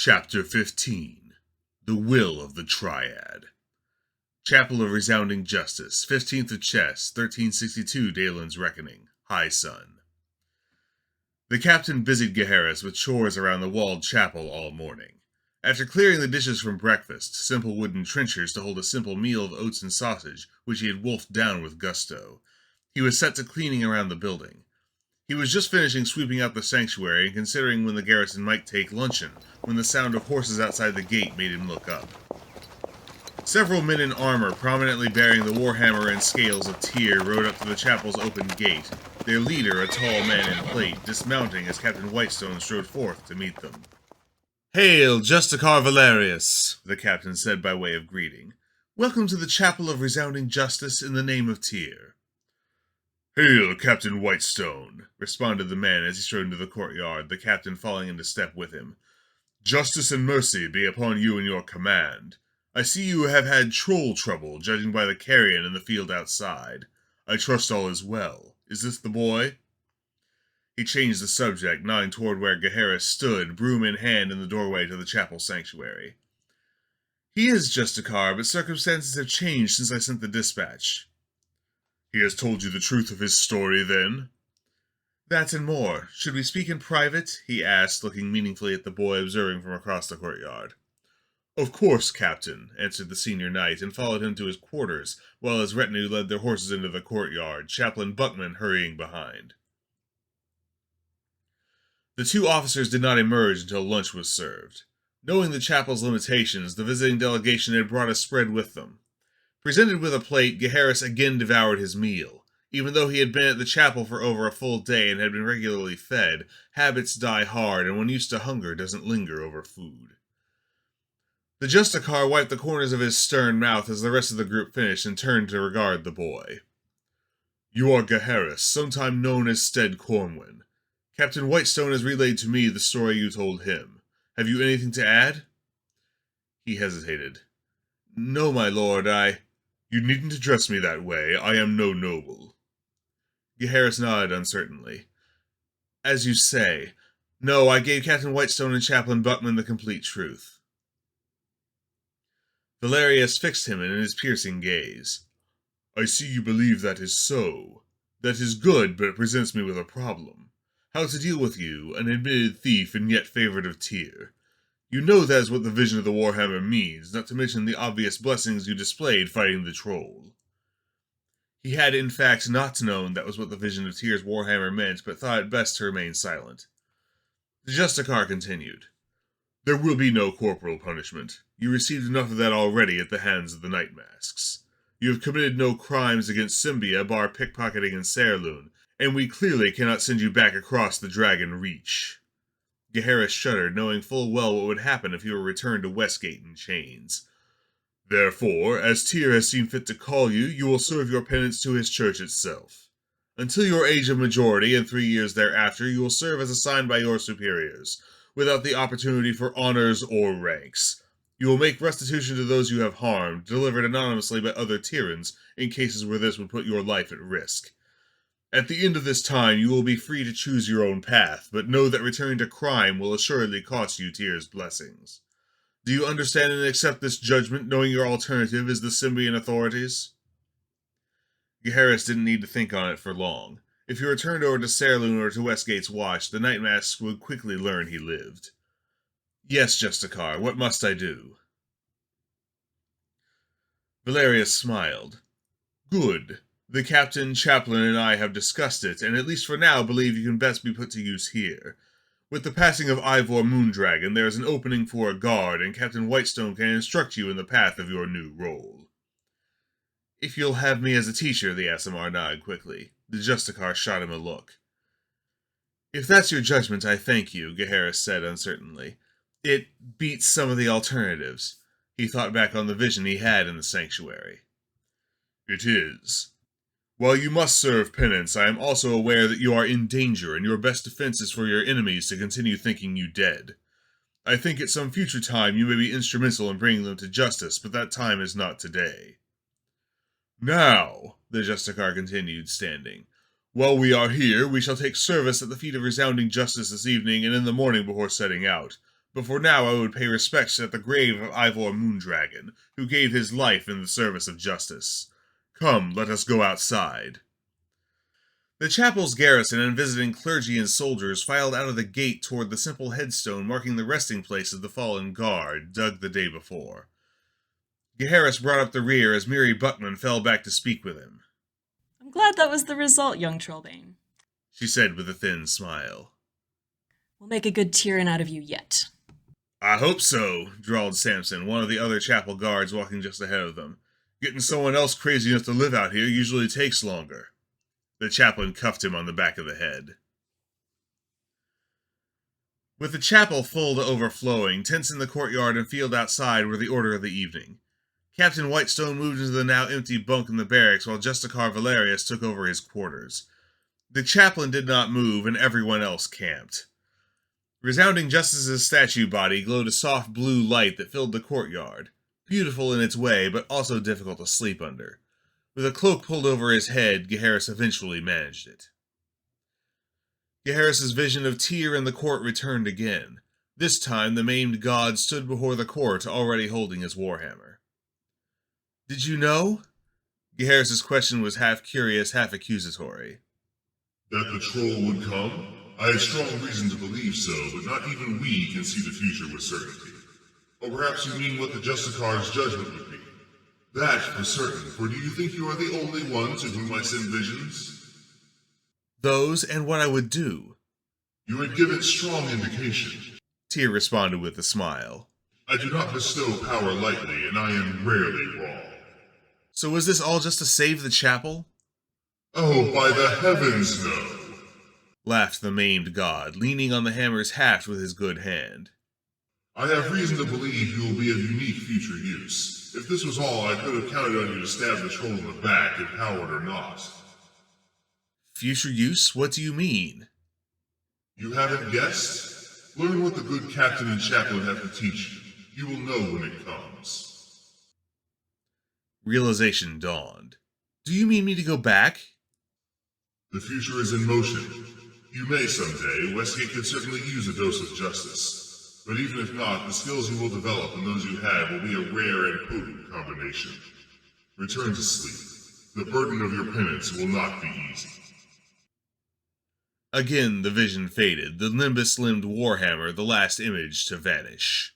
Chapter 15 The Will of the Triad. Chapel of Resounding Justice, 15th of Chess, 1362 Dalen's Reckoning, High Sun. The captain busied Gaheris with chores around the walled chapel all morning. After clearing the dishes from breakfast, simple wooden trenchers to hold a simple meal of oats and sausage, which he had wolfed down with gusto, he was set to cleaning around the building. He was just finishing sweeping out the sanctuary and considering when the garrison might take luncheon, when the sound of horses outside the gate made him look up. Several men in armor, prominently bearing the warhammer and scales of Tyr, rode up to the chapel's open gate, their leader, a tall man in plate, dismounting as Captain Whitestone strode forth to meet them. "Hail, Justicar Valerius," the captain said by way of greeting. "Welcome to the Chapel of Resounding Justice in the name of Tyr." "Hail, Captain Whitestone," responded the man as he strode into the courtyard, the captain falling into step with him. "Justice and mercy be upon you and your command. I see you have had troll trouble, judging by the carrion in the field outside. I trust all is well. Is this the boy?" He changed the subject, nodding toward where Gaheris stood, broom in hand in the doorway to the chapel sanctuary. "He is Justicar, but circumstances have changed since I sent the dispatch." "He has told you the truth of his story, then?" "That and more. Should we speak in private?" he asked, looking meaningfully at the boy observing from across the courtyard. "Of course, Captain," answered the senior knight, and followed him to his quarters, while his retinue led their horses into the courtyard, Chaplain Buckman hurrying behind. The two officers did not emerge until lunch was served. Knowing the chapel's limitations, the visiting delegation had brought a spread with them. Presented with a plate, Gaheris again devoured his meal. Even though he had been at the chapel for over a full day and had been regularly fed, habits die hard, and when used to hunger doesn't linger over food. The Justicar wiped the corners of his stern mouth as the rest of the group finished and turned to regard the boy. "You are Gaheris, sometime known as Stead Corwin. Captain Whitestone has relayed to me the story you told him. Have you anything to add?" He hesitated. "No, my lord, You needn't address me that way. I am no noble." Gaheris nodded uncertainly. "As you say. No, I gave Captain Whitestone and Chaplain Buckman the complete truth." Valerius fixed him in his piercing gaze. "I see you believe that is so. That is good, but it presents me with a problem. How to deal with you, an admitted thief and yet favored of Tyr. You know that is what the vision of the Warhammer means, not to mention the obvious blessings you displayed fighting the troll." He had, in fact, not known that was what the vision of Tyr's Warhammer meant, but thought it best to remain silent. The Justicar continued. "There will be no corporal punishment. You received enough of that already at the hands of the Night Masks. You have committed no crimes against Symbia, bar pickpocketing and Sairloon, and we clearly cannot send you back across the Dragon Reach." Gaheris shuddered, knowing full well what would happen if he were returned to Westgate in chains. "Therefore, as Tyr has seen fit to call you, you will serve your penance to his church itself. Until your age of majority, and 3 years thereafter, you will serve as assigned by your superiors, without the opportunity for honors or ranks. You will make restitution to those you have harmed, delivered anonymously by other Tyrans, in cases where this would put your life at risk. At the end of this time, you will be free to choose your own path, but know that returning to crime will assuredly cost you Tyr's blessings. Do you understand and accept this judgment, knowing your alternative is the Symbian authorities?" Gaheris didn't need to think on it for long. If he returned over to Sairloon or to Westgate's watch, the Night Masks would quickly learn he lived. "Yes, Justicar, what must I do?" Valerius smiled. "Good. The captain, chaplain, and I have discussed it, and at least for now believe you can best be put to use here. With the passing of Ivor Moondragon, there is an opening for a guard, and Captain Whitestone can instruct you in the path of your new role." "If you'll have me as a teacher," the Aasimar nodded quickly. The Justicar shot him a look. "If that's your judgment, I thank you," Gaheris said uncertainly. "It beats some of the alternatives." He thought back on the vision he had in the sanctuary. "It is. While you must serve penance, I am also aware that you are in danger, and your best defense is for your enemies to continue thinking you dead. I think at some future time you may be instrumental in bringing them to justice, but that time is not today. Now," the Justicar continued, standing, "while we are here, we shall take service at the feet of resounding justice this evening and in the morning before setting out. but for now I would pay respects at the grave of Ivor Moondragon, who gave his life in the service of justice. Come, let us go outside. The chapel's garrison and visiting clergy and soldiers filed out of the gate toward the simple headstone marking the resting place of the fallen guard, dug the day before. Gaheris brought up the rear as Miri Buckman fell back to speak with him. I'm glad that was the result, young Trollbane, she said with a thin smile. We'll make a good Tyrian out of you yet. I hope so, drawled Samson, one of the other chapel guards walking just ahead of them. Getting someone else crazy enough to live out here usually takes longer. The chaplain cuffed him on the back of the head. With the chapel full to overflowing, tents in the courtyard and field outside were the order of the evening. Captain Whitestone moved into the now empty bunk in the barracks while Justicar Valerius took over his quarters. The chaplain did not move and everyone else camped. Resounding Justice's statue body glowed a soft blue light that filled the courtyard, beautiful in its way but also difficult to sleep under. With a cloak pulled over his head, Gaheris eventually managed it. Gaheris' vision of Tyr in the court returned again. This time the maimed god stood before the court, already holding his warhammer. Did you know? Gaheris' question was half curious, half accusatory. That the troll would come? I had strong reason to believe so, but not even we can see the future with certainty. Or perhaps you mean what the Justicar's judgment would be. That for certain, for do you think you are the only one to whom I send visions? Those and what I would do. You had given strong indication. Tyr responded with a smile. I do not bestow power lightly, and I am rarely wrong. So was this all just to save the chapel? Oh, by the heavens, no! Laughed the maimed god, leaning on the hammer's haft with his good hand. I have reason to believe you will be of unique future use. If this was all, I could have counted on you to stab the troll in the back, empowered or not. Future use? What do you mean? You haven't guessed? Learn what the good captain and chaplain have to teach you. You will know when it comes. Realization dawned. Do you mean me to go back? The future is in motion. You may someday. Westgate could certainly use a dose of justice. But even if not, the skills you will develop and those you have will be a rare and potent combination. Return to sleep. The burden of your penance will not be easy. Again the vision faded, the nimbus-limbed warhammer the last image to vanish.